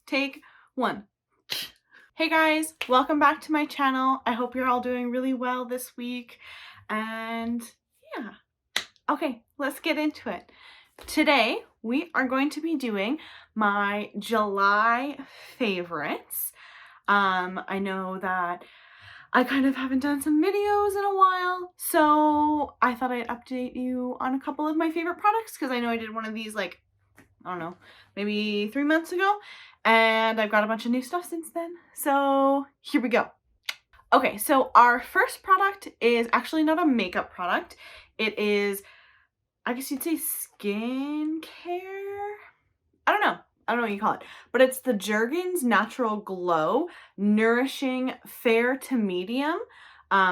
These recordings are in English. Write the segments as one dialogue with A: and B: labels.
A: Take one. Hey guys, welcome back to my channel. I hope you're all doing really well this week. And yeah, okay, let's get into it. Today, we are going to be doing my July favorites. I know that I kind of haven't done some videos in a while, so I thought I'd update you on a couple of my favorite products because I know I did one of these like, I don't know, maybe 3 months ago, and I've got a bunch of new stuff since then. So here we go. Okay, so our first product is actually not a makeup product. It is, I guess you'd say skincare? I don't know what you call it, but it's the Jergen's Natural Glow Nourishing Fair to Medium.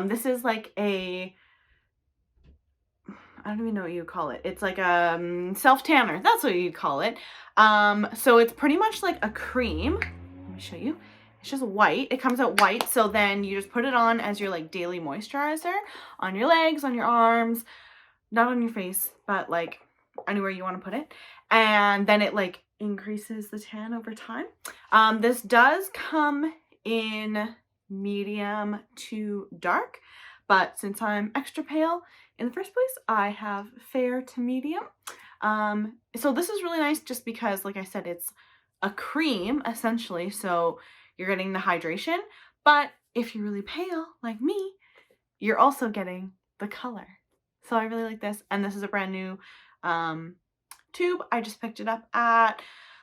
A: This is like a, I don't even know what you call it. It's like a self-tanner. That's what you'd call it. So it's pretty much like a cream. Let me show you. It's just white. It comes out white. So then you just put it on as your like daily moisturizer on your legs, on your arms, not on your face, but like anywhere you want to put it. And then it like increases the tan over time. This does come in medium to dark, but since I'm extra pale in the first place, I have fair to medium. So this is really nice just because, like I said, it's a cream essentially, so you're getting the hydration, but if you're really pale like me, you're also getting the color. So I really like this, and this is a brand new tube. I just picked it up at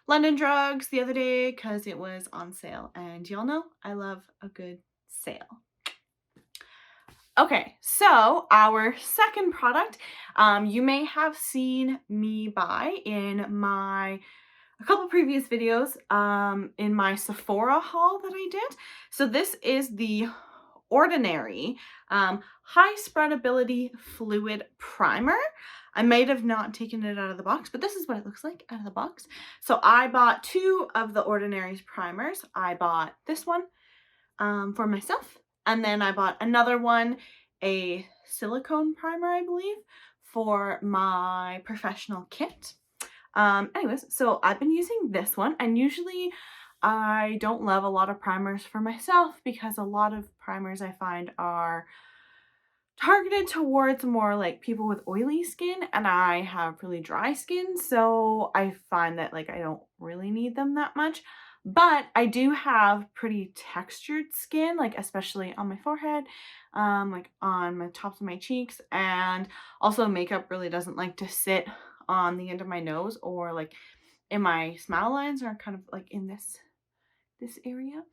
A: London Drugs the other day because it was on sale, and y'all know I love a good sale. Okay, so our second product, you may have seen me buy in a couple previous videos in my Sephora haul that I did. So this is the Ordinary High Spreadability Fluid Primer. I might have not taken it out of the box, but this is what it looks like out of the box. So I bought 2 of the Ordinary's primers. I bought this one for myself, and then I bought another one, a silicone primer, I believe, for my professional kit. Anyways, so I've been using this one, and usually I don't love a lot of primers for myself because a lot of primers I find are targeted towards more like people with oily skin, and I have really dry skin, so I find that like I don't really need them that much. But I do have pretty textured skin, like especially on my forehead, like on my tops of my cheeks, and also makeup really doesn't like to sit on the end of my nose or like in my smile lines, or kind of like in this area.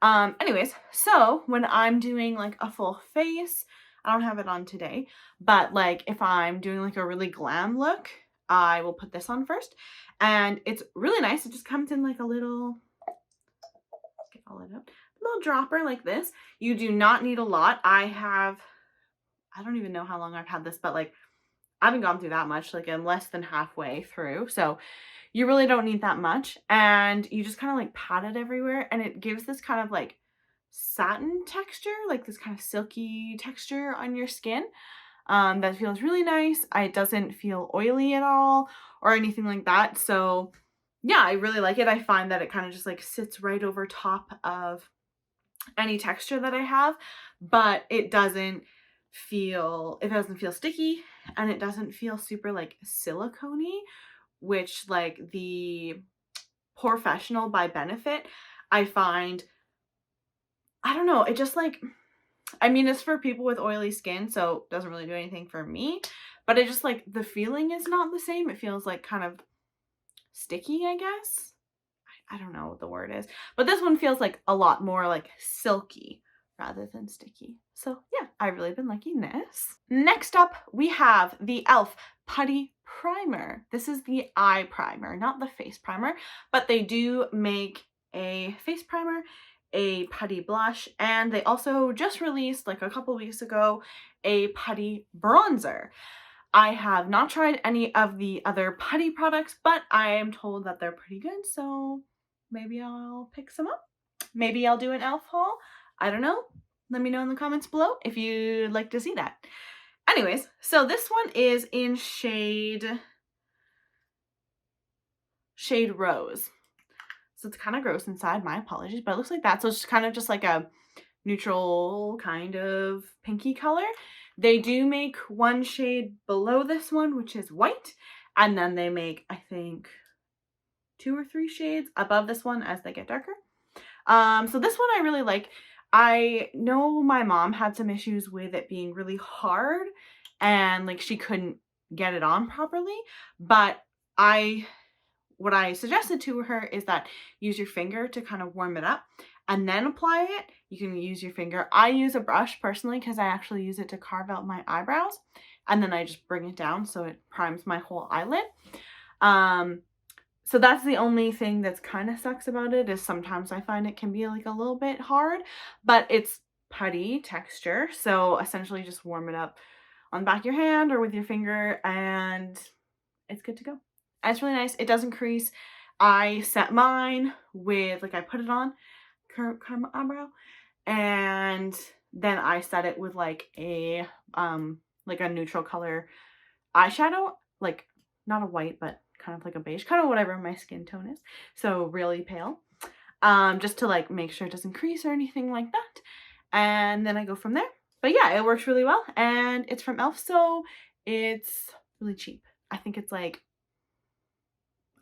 A: Anyways, so when I'm doing like a full face, I don't have it on today, but like if I'm doing like a really glam look, I will put this on first, and it's really nice. It just comes in like a little, get all it out, little dropper like this. You do not need a lot. I don't even know how long I've had this, but like I haven't gone through that much. Like I'm less than halfway through, so you really don't need that much, and you just kind of like pat it everywhere, and it gives this kind of like satin texture, like this kind of silky texture on your skin that feels really nice. It doesn't feel oily at all or anything like that. So yeah, I really like it. I find that it kind of just like sits right over top of any texture that I have, but it doesn't feel sticky, and it doesn't feel super like silicone-y, which like the Professional by Benefit, I find, I don't know, it just like, I mean, it's for people with oily skin, so it doesn't really do anything for me, but it just like, the feeling is not the same. It feels like kind of sticky, I guess. I don't know what the word is, but this one feels like a lot more like silky rather than sticky. So yeah, I've really been liking this. Next up, we have the e.l.f. Putty Primer. This is the eye primer, not the face primer, but they do make a face primer, a putty blush, and they also just released like a couple weeks ago a putty bronzer. I have not tried any of the other putty products, but I am told that they're pretty good, so maybe I'll pick some up. Maybe I'll do an e.l.f. haul. I don't know. Let me know in the comments below if you'd like to see that. Anyways, so this one is in shade Rose. So it's kind of gross inside. My apologies, but it looks like that. So it's kind of just like a neutral kind of pinky color. They do make one shade below this one, which is white. And then they make, I think, 2 or 3 shades above this one as they get darker. So this one I really like. I know my mom had some issues with it being really hard and like she couldn't get it on properly, but what I suggested to her is that use your finger to kind of warm it up and then apply it. You can use your finger. I use a brush personally because I actually use it to carve out my eyebrows, and then I just bring it down so it primes my whole eyelid. So that's the only thing that's kind of sucks about it, is sometimes I find it can be like a little bit hard, but it's putty texture. So essentially just warm it up on the back of your hand or with your finger and it's good to go. And it's really nice. It doesn't crease. I set mine with, like, I put it on, curve my eyebrow, and then I set it with like a neutral color eyeshadow, like not a white, but kind of like a beige, kind of whatever my skin tone is. So really pale, just to like make sure it doesn't crease or anything like that. And then I go from there. But yeah, it works really well, and it's from e.l.f. so it's really cheap. I think it's like,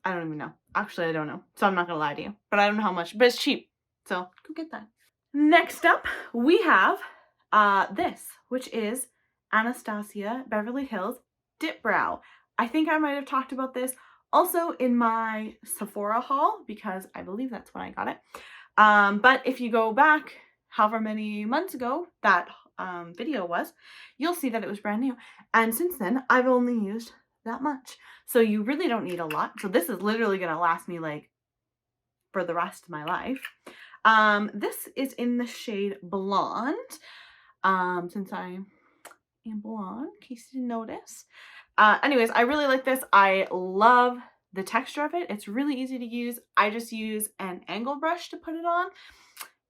A: I don't even know. Actually, I don't know. So I'm not gonna lie to you, but I don't know how much, but it's cheap. So go get that. Next up, we have this, which is Anastasia Beverly Hills Dipbrow. I think I might have talked about this also in my Sephora haul because I believe that's when I got it. But if you go back however many months ago that video was, you'll see that it was brand new. And since then, I've only used that much. So you really don't need a lot. So this is literally going to last me like for the rest of my life. This is in the shade Blonde. Since I am blonde, in case you didn't notice. Anyways, I really like this. I love the texture of it. It's really easy to use. I just use an angle brush to put it on.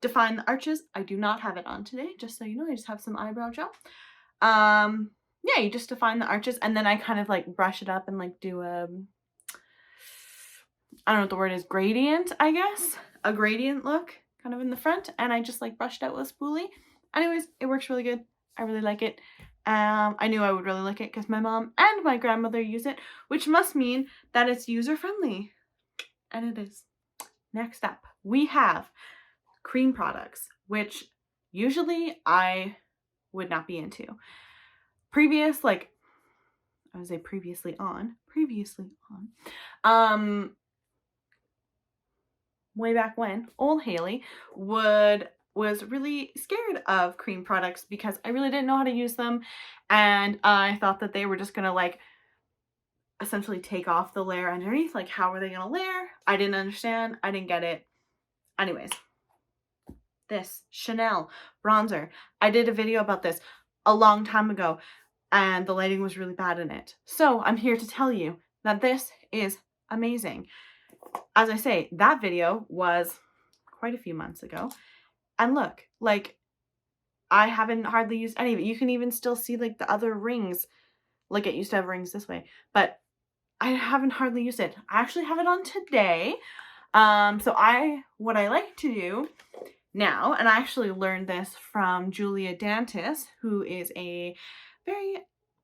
A: Define the arches. I do not have it on today, just so you know. I just have some eyebrow gel. Yeah, you just define the arches, and then I kind of like brush it up and like do a, I don't know what the word is, gradient, I guess. A gradient look kind of in the front, and I just like brushed out with a spoolie. Anyways, it works really good. I really like it. I knew I would really like it because my mom and my grandmother use it, which must mean that it's user-friendly. And it is. Next up, we have cream products, which usually I would not be into. Previously on, way back when, old Haley was really scared of cream products because I really didn't know how to use them, and I thought that they were just gonna like essentially take off the layer underneath. Like, how are they gonna layer? I didn't understand. I didn't get it. Anyways, this Chanel bronzer. I did a video about this a long time ago, and the lighting was really bad in it. So I'm here to tell you that this is amazing. As I say, that video was quite a few months ago. And look, like, I haven't hardly used any of it. You can even still see like the other rings. Like, it used to have rings this way, but I haven't hardly used it. I actually have it on today. So what I like to do now, and I actually learned this from Julia Dantis, who is a very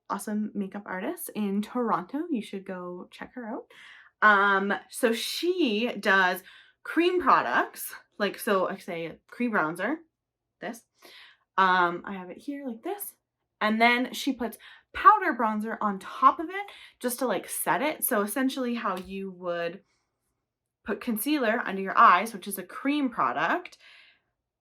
A: awesome makeup artist in Toronto. You should go check her out. So she does cream products, like, so I say cream bronzer, this. I have it here like this. And then she puts powder bronzer on top of it just to like set it. So essentially how you would put concealer under your eyes, which is a cream product,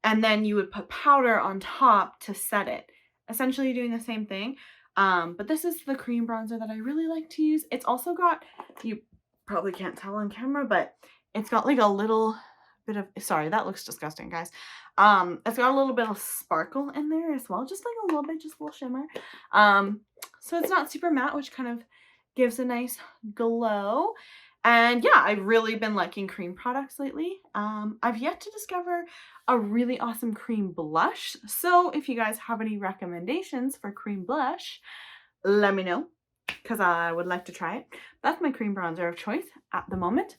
A: and then you would put powder on top to set it. Essentially doing the same thing. But this is the cream bronzer that I really like to use. It's also got, you probably can't tell on camera, but it's got like a little bit of, sorry, that looks disgusting, guys. It's got a little bit of sparkle in there as well, just like a little bit, just a little shimmer. So it's not super matte, which kind of gives a nice glow. And yeah, I've really been liking cream products lately. I've yet to discover a really awesome cream blush. So if you guys have any recommendations for cream blush, let me know, because I would like to try it. That's my cream bronzer of choice at the moment.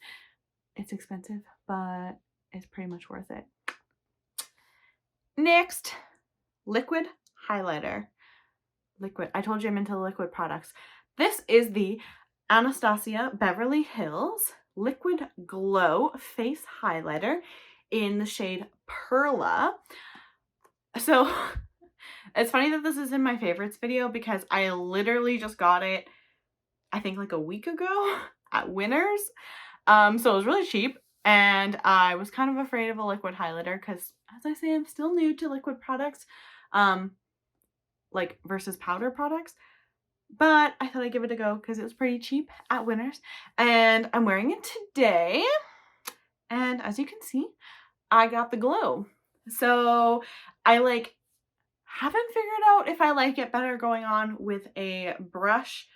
A: It's expensive, but it's pretty much worth it. Next, liquid highlighter. Liquid. I told you I'm into liquid products. This is the Anastasia Beverly Hills Liquid Glow Face Highlighter in the shade Perla. So it's funny that this is in my favorites video because I literally just got it, I think like a week ago at Winners. So it was really cheap, and I was kind of afraid of a liquid highlighter because, as I say, I'm still new to liquid products, like versus powder products. But I thought I'd give it a go because it was pretty cheap at Winners, and I'm wearing it today. And as you can see, I got the glow. So I haven't figured out if I like it better going on with a brush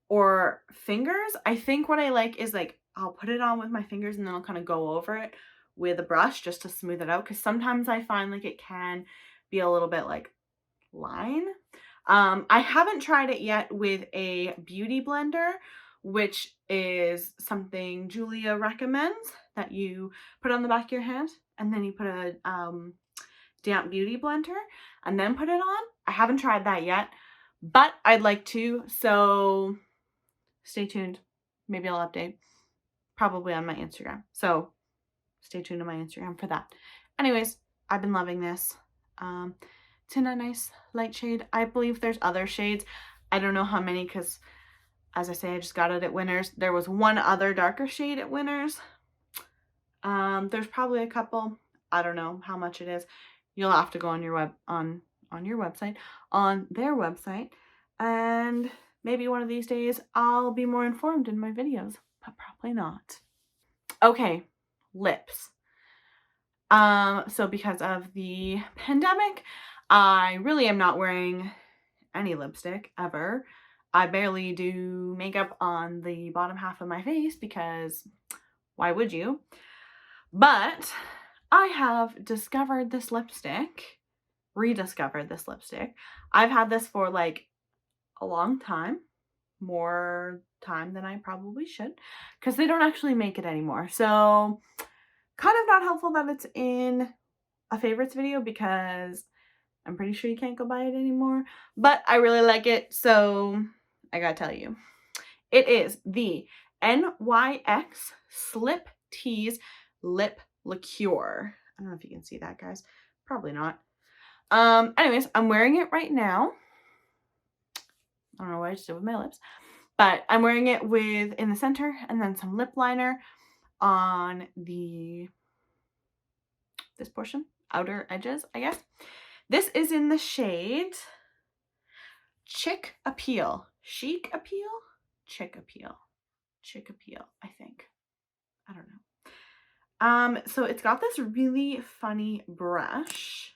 A: or fingers. I think what I like is I'll put it on with my fingers and then I'll kind of go over it with a brush just to smooth it out, because sometimes I find it can be a little bit line. I haven't tried it yet with a beauty blender, which is something Julia recommends, that you put on the back of your hand and then you put a damp beauty blender and then put it on. I haven't tried that yet, but I'd like to, so stay tuned. Maybe I'll update probably on my Instagram. So stay tuned to my Instagram for that. Anyways, I've been loving this. It's in a nice light shade. I believe there's other shades. I don't know how many because, as I say, I just got it at Winners. There was one other darker shade at Winners. There's probably a couple. I don't know how much it is. You'll have to go on your on their website, and maybe one of these days I'll be more informed in my videos, but probably not. Okay, lips. So because of the pandemic, I really am not wearing any lipstick ever. I barely do makeup on the bottom half of my face because why would you? But I have discovered this lipstick, rediscovered this lipstick. I've had this for a long time, more time than I probably should, because they don't actually make it anymore. So kind of not helpful that it's in a favorites video because I'm pretty sure you can't go buy it anymore, but I really like it, so I gotta tell you. It is the NYX Slip Tease Lip Liqueur. I don't know if you can see that, guys. Probably not. Anyways, I'm wearing it right now. I don't know what I just did with my lips, but I'm wearing it with in the center and then some lip liner on this portion, outer edges, I guess. This is in the shade Chic Appeal. Chic Appeal? Chic Appeal. Chic Appeal, I think. I don't know. So it's got this really funny brush.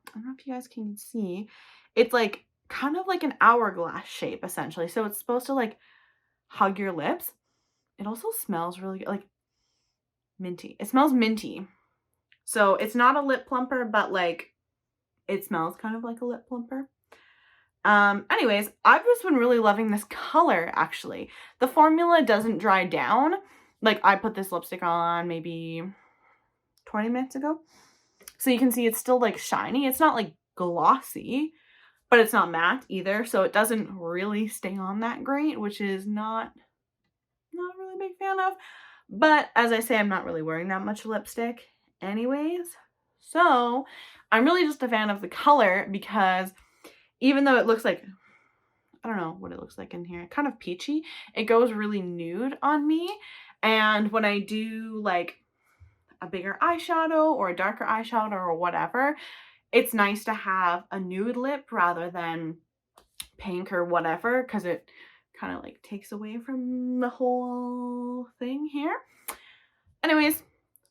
A: I don't know if you guys can see. It's kind of like an hourglass shape, essentially. So it's supposed to hug your lips. It also smells really good, minty. It smells minty. So it's not a lip plumper, but it smells kind of like a lip plumper. Anyways, I've just been really loving this color, actually. The formula doesn't dry down. I put this lipstick on maybe 20 minutes ago. So you can see it's still shiny. It's not glossy, but it's not matte either. So it doesn't really stay on that great, which is not a really big fan of. But as I say, I'm not really wearing that much lipstick anyways. So I'm really just a fan of the color because even though it looks I don't know what it looks like in here, kind of peachy, it goes really nude on me. And when I do a bigger eyeshadow or a darker eyeshadow or whatever, it's nice to have a nude lip rather than pink or whatever, because it kind of takes away from the whole thing here. Anyways,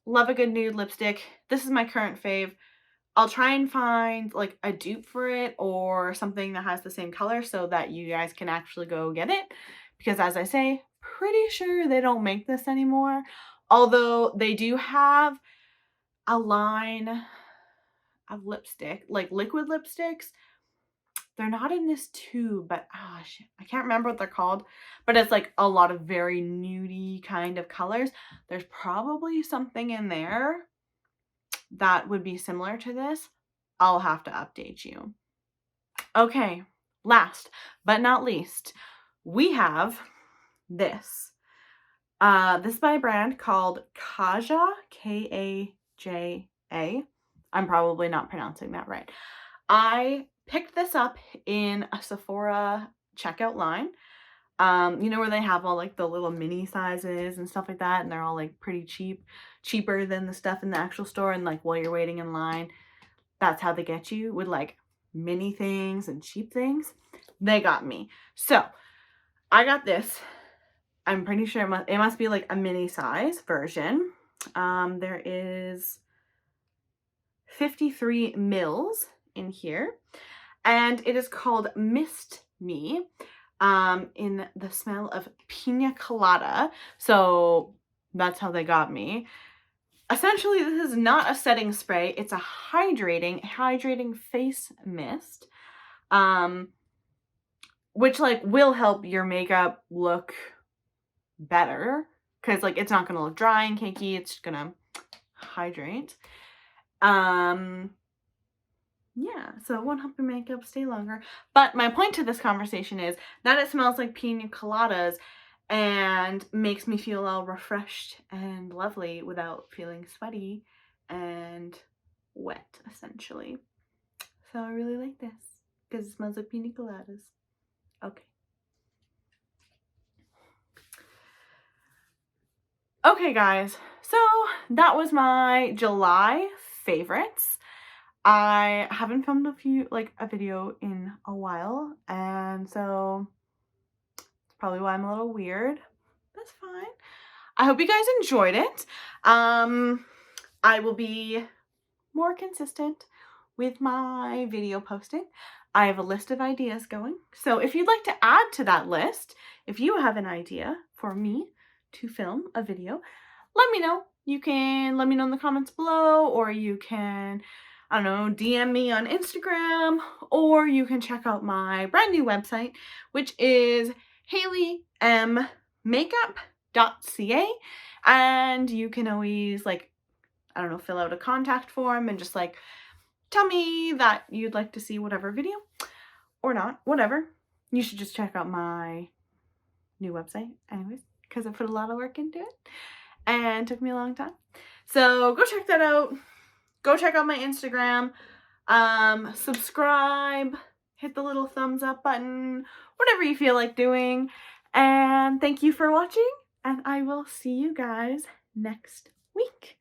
A: love a good nude lipstick. This is my current fave. I'll try and find a dupe for it or something that has the same color so that you guys can actually go get it, because as I say, pretty sure they don't make this anymore. Although they do have a line of lipstick, liquid lipsticks, They're not in this tube, but shit, I can't remember what they're called, but it's like a lot of very nudie kind of colors. There's probably something in there that would be similar to this. I'll have to update you. Okay, last but not least, we have this. This is by a brand called Kaja, Kaja. I'm probably not pronouncing that right. I picked this up in a Sephora checkout line. You know where they have all like the little mini sizes and stuff like that, and they're all like pretty cheap, cheaper than the stuff in the actual store, and like while you're waiting in line, that's how they get you with like mini things and cheap things. They got me. So I got this. I'm pretty sure it must be like a mini size version. There is 53 mils in here, and it is called Mist Me, in the smell of pina colada. So that's how they got me. Essentially, this is not a setting spray. It's a hydrating face mist, which like will help your makeup look better, because like it's not gonna look dry and cakey. It's gonna hydrate. Yeah, so it won't help your makeup stay longer. But my point to this conversation is that it smells like pina coladas and makes me feel all refreshed and lovely without feeling sweaty and wet, essentially. So I really like this because it smells like pina coladas. Okay. Okay, guys, so that was my July favorites. I haven't filmed a video in a while, and so it's probably why I'm a little weird. That's fine. I hope you guys enjoyed it. I will be more consistent with my video posting. I have a list of ideas going, so if you'd like to add to that list, if you have an idea for me to film a video, let me know. You can let me know in the comments below, or you can, I don't know, DM me on Instagram, or you can check out my brand new website, which is haleymmakeup.ca, and you can always, like, I don't know, fill out a contact form and just like tell me that you'd like to see whatever video, or not, whatever. You should just check out my new website anyways, because I put a lot of work into it and it took me a long time. So go check that out. Go check out my Instagram. Subscribe, hit the little thumbs up button, whatever you feel like doing. And thank you for watching, and I will see you guys next week.